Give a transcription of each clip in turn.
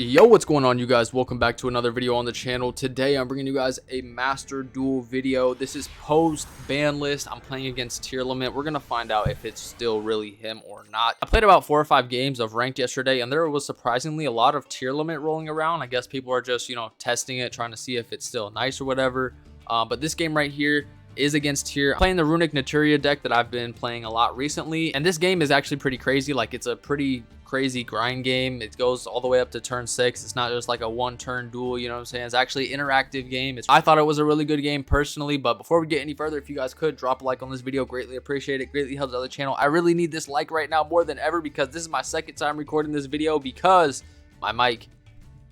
Yo, what's going on, you guys? Welcome back to another video on the channel. Today I'm bringing you guys a master duel video. This is post ban list. I'm playing against tier limit. We're gonna find out if it's still really him or not. I played about 4 or 5 games of ranked yesterday, and there was surprisingly a lot of tier limit rolling around. I guess people are just, testing it, trying to see if it's still nice or whatever. But this game right here is against tier. I'm playing the Runic Naturia deck that I've been playing a lot recently, and this game is actually pretty crazy. Like, it's a pretty crazy grind game. It goes all the way up to turn 6. It's not just like a one-turn duel, you know what I'm saying? It's actually an interactive game. I thought it was a really good game personally, but before we get any further, if you guys could drop a like on this video, greatly appreciate it. Greatly helps the other channel. I really need this like right now more than ever, because this is my second time recording this video because my mic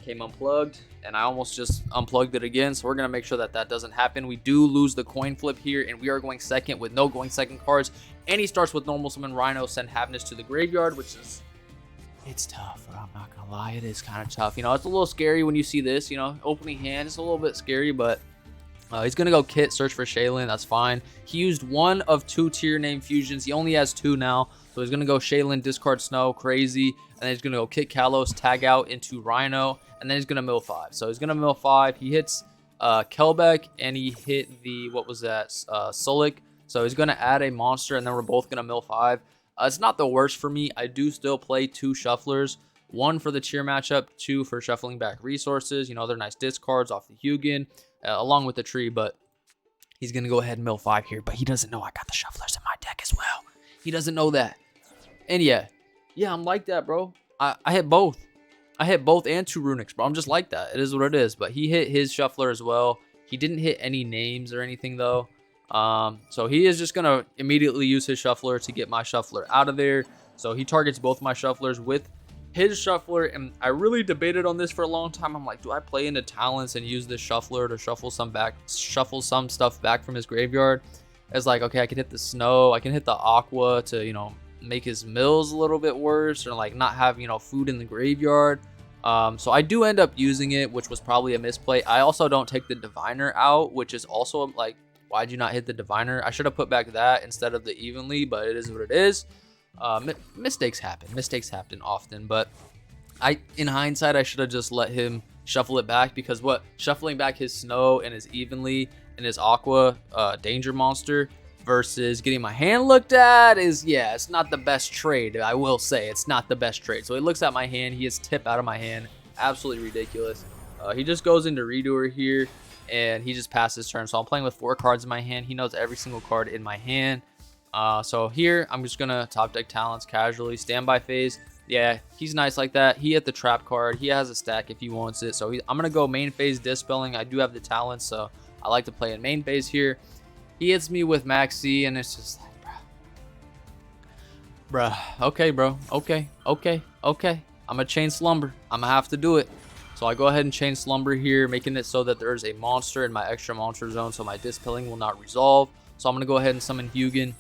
came unplugged and I almost just unplugged it again. So we're gonna make sure that that doesn't happen. We do lose the coin flip here, and we are going second with no going second cards, and he starts with normal summon Rhino, send Havness to the graveyard, which is, it's tough, but I'm not gonna lie, it is kind of tough. It's a little scary when you see this, opening hand. It's a little bit scary, but he's gonna go Kit, search for Shaylin. That's fine. He used one of 2 tier name fusions. He only has 2 now, so he's gonna go Shaylin, discard Snow, crazy, and then he's gonna go Kit Kalos, tag out into Rhino, and then he's gonna mill 5. So he's gonna mill 5. He hits Kelbeck, and he hit the, what was that, Sulik. So he's gonna add a monster, and then we're both gonna mill 5. It's not the worst for me. I do still play 2 shufflers, 1 for the tier matchup, 2 for shuffling back resources. They're nice discards off the Hugin, along with the tree, but he's going to go ahead and mill 5 here, but he doesn't know I got the shufflers in my deck as well. He doesn't know that. And yeah, I'm like that, bro. I hit both. I hit both and 2 runics, bro. I'm just like that. It is what it is, but he hit his shuffler as well. He didn't hit any names or anything, though. So he is just gonna immediately use his shuffler to get my shuffler out of there. So he targets both my shufflers with his shuffler, and I really debated on this for a long time. I'm like, do I play into talents and use this shuffler to shuffle some stuff back from his graveyard? It's like, okay, I can hit the Snow, I can hit the Aqua to make his mills a little bit worse, or like not have food in the graveyard. So I do end up using it, which was probably a misplay. I also don't take the Diviner out, which is also like, why'd you not hit the Diviner? I should have put back that instead of the Evenly, but it is what it is. Mistakes happen. Mistakes happen often, but in hindsight, I should have just let him shuffle it back, because shuffling back his Snow and his Evenly and his Aqua danger monster versus getting my hand looked at is, it's not the best trade. I will say it's not the best trade. So he looks at my hand. He has tip out of my hand. Absolutely ridiculous. He just goes into Redoer here, and he just passed his turn. So I'm playing with 4 cards in my hand. He knows every single card in my hand. So here I'm just gonna top deck talents casually. Standby phase, yeah, he's nice like that. He hit the trap card. He has a stack if he wants it. So I'm gonna go main phase dispelling. I do have the talents, so I like to play in main phase here. He hits me with Maxi, and it's just like, bruh. Okay, bro. Okay. I'm gonna chain slumber. I'm gonna have to do it. So I go ahead and chain slumber here, making it so that there's a monster in my extra monster zone, so my dispelling will not resolve. So I'm going to go ahead and summon Hugin,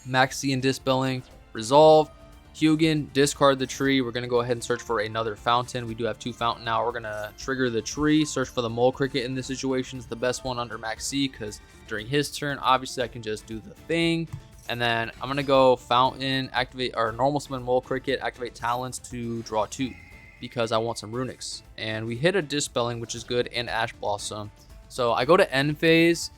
Maxi and dispelling, resolve. Hugin, discard the tree. We're going to go ahead and search for another fountain. We do have 2 fountain now. We're going to trigger the tree, search for the mole cricket in this situation. It's the best one under Maxi, because during his turn, obviously I can just do the thing. And then I'm going to go fountain, activate our normal summon mole cricket, activate talents to draw 2. Because I want some runics, and we hit a dispelling, which is good, and Ash Blossom. So I go to end phase,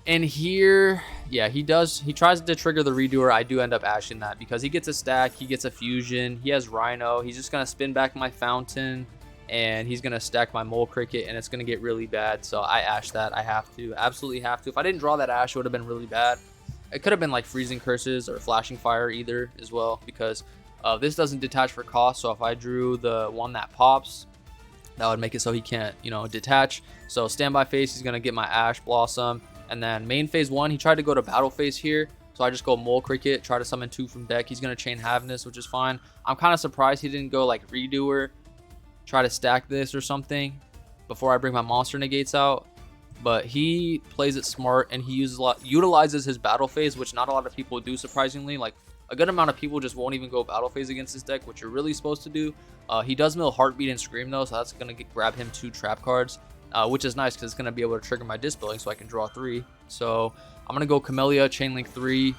and here, he tries to trigger the Redoer. I do end up ashing that because he gets a stack, he gets a fusion, he has Rhino. He's just gonna spin back my fountain, and he's gonna stack my mole cricket, and it's gonna get really bad. So I ash that. I have to, absolutely have to. If I didn't draw that ash, it would have been really bad. It could have been like freezing curses or flashing fire either as well, because this doesn't detach for cost. So if I drew the one that pops, that would make it so he can't, detach. So standby phase, he's gonna get my Ash Blossom, and then main phase 1, he tried to go to battle phase here. So I just go Mole Cricket, try to summon 2 from deck. He's gonna chain Havness, which is fine. I'm kind of surprised he didn't go like Redoer, try to stack this or something before I bring my monster negates out. But he plays it smart, and he utilizes his battle phase, which not a lot of people do, surprisingly. Like, a good amount of people just won't even go battle phase against this deck, which you're really supposed to do. He does mill Heartbeat and Scream, though, so that's going to grab him 2 trap cards, which is nice because it's going to be able to trigger my dispelling so I can draw 3. So I'm going to go Camellia, Chainlink 3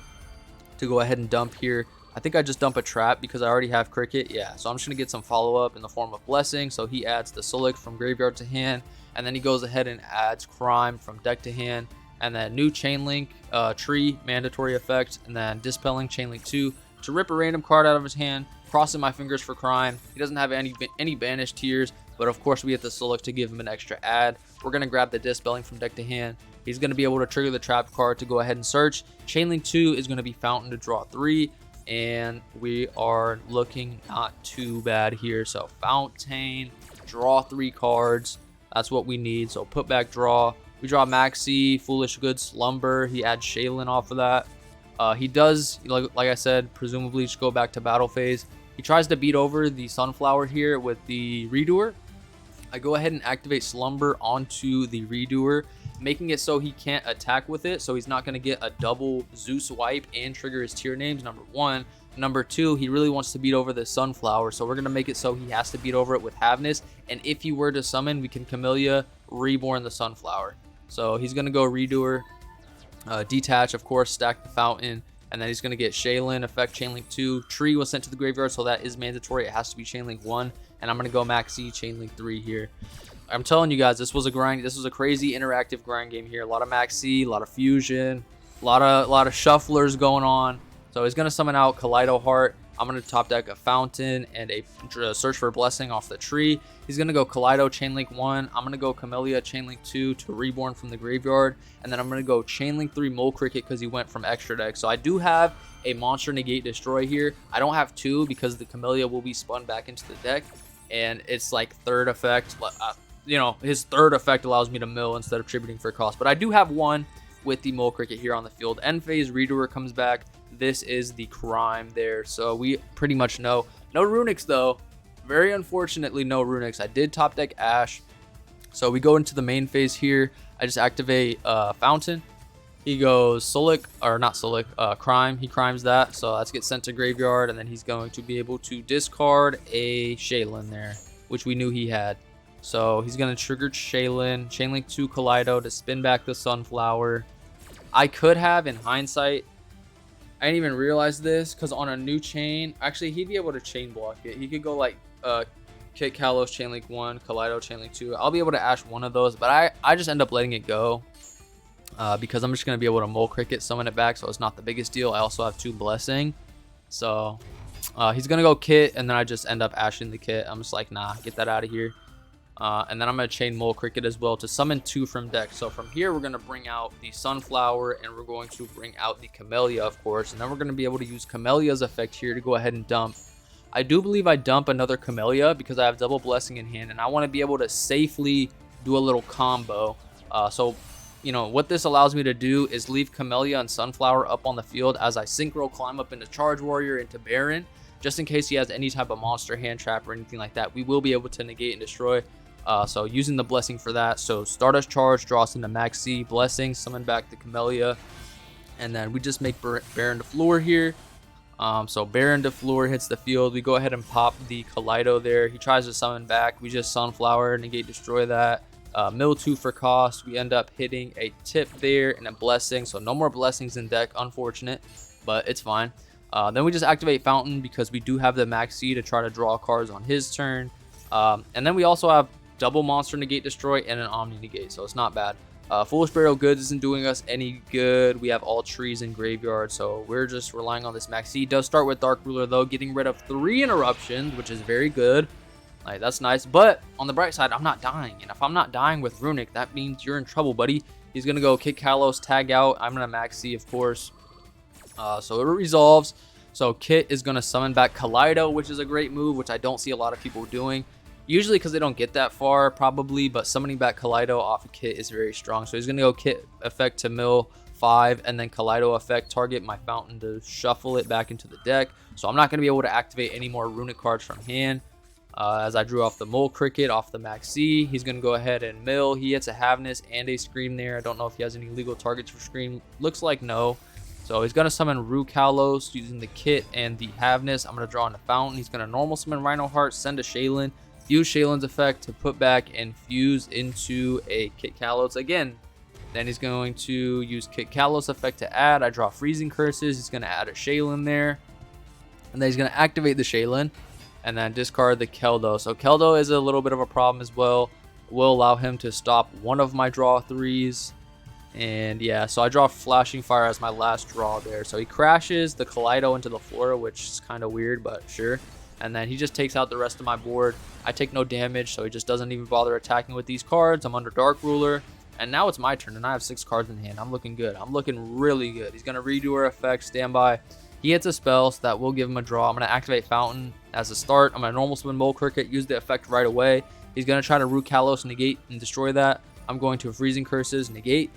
to go ahead and dump here. I think I just dump a trap because I already have Cricket. Yeah, so I'm just going to get some follow-up in the form of Blessing. So he adds the Sulic from graveyard to hand, and then he goes ahead and adds Crime from deck to hand, and then new Chain Link, Tree, mandatory effect, and then Dispelling Chain Link 2 to rip a random card out of his hand. Crossing my fingers for Crime. He doesn't have any banished tiers, but of course we get the Sulic to give him an extra add. We're going to grab the Dispelling from deck to hand. He's going to be able to trigger the trap card to go ahead and search. Chain Link 2 is going to be Fountain to draw 3, and we are looking not too bad here. So Fountain, draw 3 cards. That's what we need. So put back draw. We draw Maxi, Foolish Good, Slumber. He adds Shaylin off of that. He does, like I said, presumably just go back to battle phase. He tries to beat over the Sunflower here with the Redoer. I go ahead and activate Slumber onto the Redoer, making it so he can't attack with it. So he's not going to get a double Zeus wipe and trigger his tier names, number 1. Number 2, he really wants to beat over the Sunflower. So we're going to make it so he has to beat over it with Havness. And if he were to summon, we can Camellia, Reborn the Sunflower. So he's going to go Redoer, detach, of course, stack the Fountain. And then he's going to get Shaylin, effect Chainlink 2. Tree was sent to the graveyard, so that is mandatory. It has to be Chainlink 1. And I'm going to go Maxi, Chainlink 3 here. I'm telling you guys, this was a grind. This was a crazy interactive grind game here. A lot of Maxi, a lot of Fusion, a lot of shufflers going on. So he's going to summon out Kaleido Heart. I'm going to top deck a Fountain and a Search for Blessing off the tree. He's going to go Kaleido, Chainlink 1. I'm going to go Camellia, Chainlink 2 to Reborn from the graveyard. And then I'm going to go Chainlink 3 Mole Cricket because he went from extra deck. So I do have a Monster Negate Destroy here. I don't have 2 because the Camellia will be spun back into the deck. And it's like third effect. You know, his third effect allows me to mill instead of tributing for cost. But I do have 1 with the Mole Cricket here on the field. End phase, Redoer comes back. This is the Crime there. So we pretty much know. No Runics though. Very unfortunately, no Runics. I did top deck Ash. So we go into the main phase here. I just activate Fountain. He goes Sulic, or not Sulic, Crime. He crimes that. So that's get sent to graveyard. And then he's going to be able to discard a Shaylin there, which we knew he had. So he's going to trigger Shaylin, Chainlink 2 Kaleido to spin back the Sunflower. I could have, in hindsight, I didn't even realize this, because on a new chain, actually, he'd be able to chain block it. He could go like Kit Kalos, Chainlink 1, Kaleido, Chainlink 2. I'll be able to Ash one of those, but I just end up letting it go because I'm just going to be able to Mole Cricket, summon it back, so it's not the biggest deal. I also have 2 Blessing. So he's going to go Kit, and then I just end up Ashing the Kit. I'm just like, nah, get that out of here. And then I'm going to chain Mole Cricket as well to summon 2 from deck. So from here, we're going to bring out the Sunflower, and we're going to bring out the Camellia, of course. And then we're going to be able to use Camellia's effect here to go ahead and dump. I do believe I dump another Camellia because I have double Blessing in hand, and I want to be able to safely do a little combo. So, you know, what this allows me to do is leave Camellia and Sunflower up on the field as I Synchro climb up into Charge Warrior, into Baron, just in case he has any type of monster hand trap or anything like that. We will be able to negate and destroy. So using the Blessing for that. So Stardust Charge, draw us into Maxi, Blessing, summon back the Camellia, and then we just make Baron to Floor here. So Baron to Floor hits the field. We go ahead and pop the Kaleido there. He tries to summon back. We just Sunflower, negate, destroy that. Mill 2 for cost. We end up hitting a tip there and a Blessing. So no more Blessings in deck, unfortunate, but it's fine. Then we just activate Fountain because we do have the Maxi to try to draw cards on his turn. And then we also have double Monster Negate Destroy and an Omni Negate, so it's not bad. Foolish Burial Goods isn't doing us any good. We have all trees in graveyard, so we're just relying on this Maxi. He does start with Dark Ruler though, getting rid of 3 interruptions, which is very good. Like, that's nice. But on the bright side, I'm not dying, and if I'm not dying with Runic, that means you're in trouble, buddy. He's gonna go Kick Kalos, tag out. I'm gonna Maxi, of course. So it resolves. So Kit is gonna summon back Kaleido, which is a great move, which I don't see a lot of people doing. Usually because they don't get that far, probably, but summoning back Kaleido off of Kit is very strong. So he's going to go Kit effect to mill 5, and then Kaleido effect, target my Fountain to shuffle it back into the deck. So I'm not going to be able to activate any more Runic cards from hand. As I drew off the Mole Cricket, off the Maxi, he's going to go ahead and mill. He hits a Havness and a Scream there. I don't know if he has any legal targets for Scream. Looks like no. So he's going to summon Rue Kalos using the Kit and the Havness. I'm going to draw on the Fountain. He's going to normal summon Rhino Heart, send a Shaylin. Use Shaylin's effect to put back and fuse into a Kit Kalos again. Then he's going to use Kit Kalos effect to add. I draw Freezing Curses. He's going to add a Shaylin there. And then he's going to activate the Shaylin and then discard the Keldo. So Keldo is a little bit of a problem as well. Will allow him to stop one of my draw 3s. And yeah, so I draw Flashing Fire as my last draw there. So he crashes the Kaleido into the floor, which is kind of weird, but sure. And then he just takes out the rest of my board. I take no damage, so he just doesn't even bother attacking with these cards. I'm under Dark Ruler. And now it's my turn, and I have 6 cards in hand. I'm looking good. I'm looking really good. He's going to redo her effect, standby. He hits a spell, so that will give him a draw. I'm going to activate Fountain as a start. I'm going to normal summon Mole Cricket, use the effect right away. He's going to try to Root Kalos, negate, and destroy that. I'm going to Freezing Curses, negate.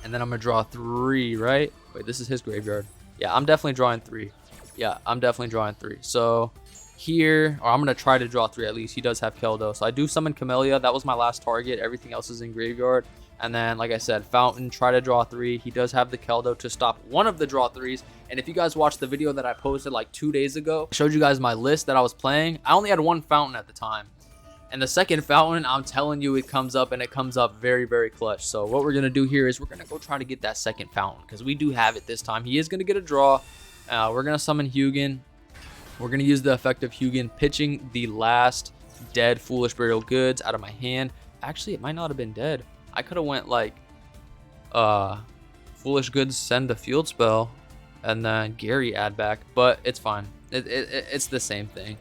And then I'm going to draw 3, right? Wait, this is his graveyard. Yeah, I'm definitely drawing 3. Yeah, I'm definitely drawing 3. So here, or I'm going to try to draw 3 at least. He does have Keldo. So I do summon Camellia. That was my last target. Everything else is in graveyard. And then, like I said, Fountain, try to draw 3. He does have the Keldo to stop one of the draw 3s. And if you guys watched the video that I posted like 2 days ago, I showed you guys my list that I was playing. I only had 1 Fountain at the time. And the second Fountain, I'm telling you, it comes up, and it comes up very, very clutch. So what we're going to do here is we're going to go try to get that second Fountain, because we do have it this time. He is going to get a draw. We're going to summon Hugin. We're going to use the effect of Hugin, pitching the last dead Foolish Burial Goods out of my hand. Actually, it might not have been dead. I could have went like Foolish Goods, send the field spell, and then Gary add back, but it's fine. It's the same thing.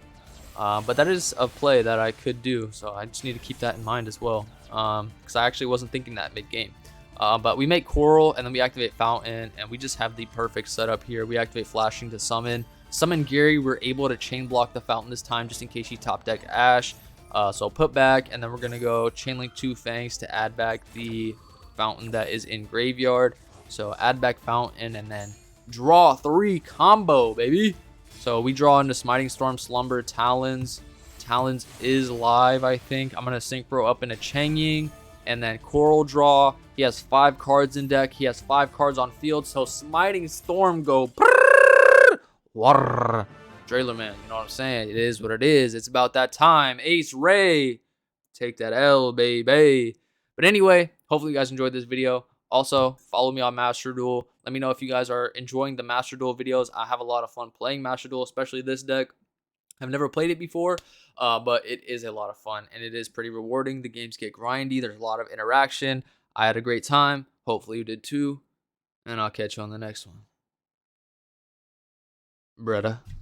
But that is a play that I could do, so I just need to keep that in mind as well, because I actually wasn't thinking that mid-game. But we make Coral, and then we activate Fountain, and we just have the perfect setup here. We activate Flashing to summon. Summon Gary. We're able to chain block the Fountain this time, just in case she top deck Ash. So put back, and then we're going to go Chain Link 2 Fangs to add back the Fountain that is in graveyard. So add back Fountain, and then draw 3 combo, baby. So we draw into Smiting Storm, Slumber, Talons. Talons is live, I think. I'm going to Synchro up into Changying. And then Coral draw. He has 5 cards in deck. He has 5 cards on field. So Smiting Storm go. Trailer man, you know what I'm saying? It is what it is. It's about that time. Ace Ray. Take that L, baby. But anyway, hopefully you guys enjoyed this video. Also, follow me on Master Duel. Let me know if you guys are enjoying the Master Duel videos. I have a lot of fun playing Master Duel, especially this deck. I've never played it before, but it is a lot of fun, and it is pretty rewarding. The games get grindy. There's a lot of interaction. I had a great time. Hopefully you did too, and I'll catch you on the next one. Bretta.